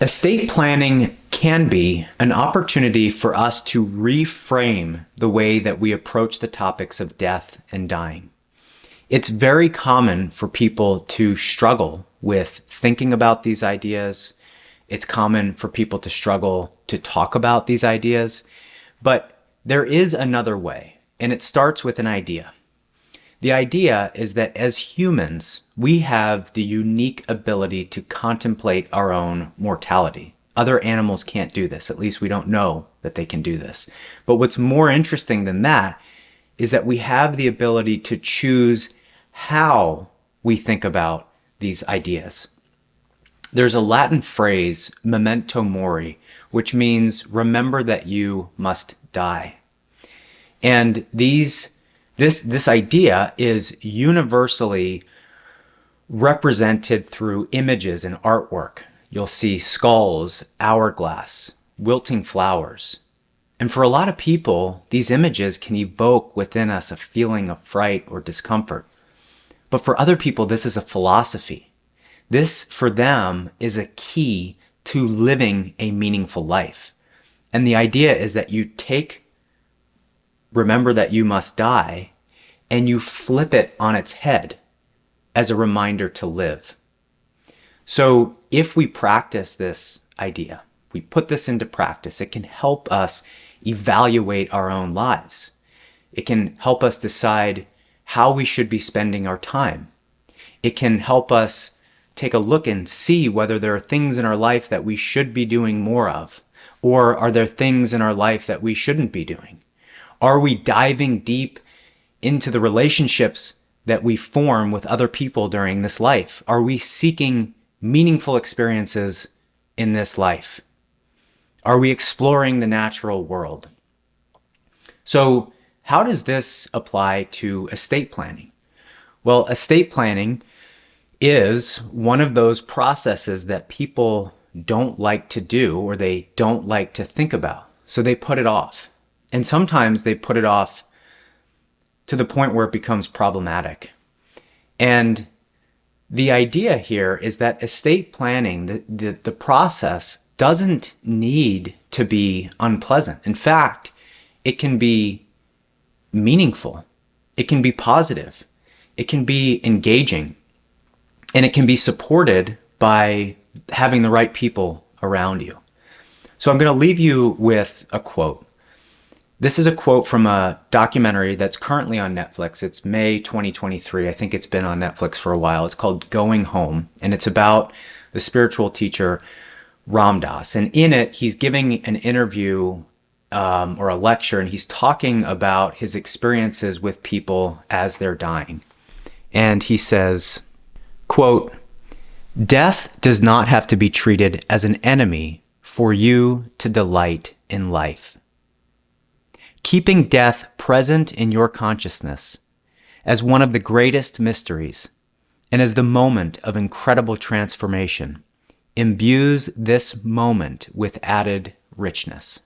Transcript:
Estate planning can be an opportunity for us to reframe the way that we approach the topics of death and dying. It's very common for people to struggle with thinking about these ideas. It's common for people to struggle to talk about these ideas, but there is another way, and it starts with an idea. The idea is that as humans, we have the unique ability to contemplate our own mortality. Other animals can't do this. At least we don't know that they can do this. But what's more interesting than that is that we have the ability to choose how we think about these ideas. There's a Latin phrase, Memento Mori, which means remember that you must die. And this idea is universally represented through images and artwork. You'll see skulls, hourglass, wilting flowers. And for a lot of people, these images can evoke within us a feeling of fright or discomfort. But for other people, this is a philosophy. This, for them, is a key to living a meaningful life. And the idea is that you take remember that you must die, and you flip it on its head as a reminder to live. So if we practice this idea, we put this into practice, it can help us evaluate our own lives. It can help us decide how we should be spending our time. It can help us take a look and see whether there are things in our life that we should be doing more of, or are there things in our life that we shouldn't be doing? Are we diving deep into the relationships that we form with other people during this life? Are we seeking meaningful experiences in this life? Are we exploring the natural world? So, how does this apply to estate planning? Well, estate planning is one of those processes that people don't like to do or they don't like to think about. So they put it off. And sometimes they put it off to the point where it becomes problematic. And the idea here is that estate planning, the process, doesn't need to be unpleasant. In fact, it can be meaningful. It can be positive. It can be engaging. And it can be supported by having the right people around you. So I'm going to leave you with a quote. This is a quote from a documentary that's currently on Netflix. It's May 2023. I think it's been on Netflix for a while. It's called Going Home, and it's about the spiritual teacher Ram Dass. And in it, he's giving an interview or a lecture, and he's talking about his experiences with people as they're dying. And he says, quote, "Death does not have to be treated as an enemy for you to delight in life. Keeping death present in your consciousness as one of the greatest mysteries and as the moment of incredible transformation imbues this moment with added richness."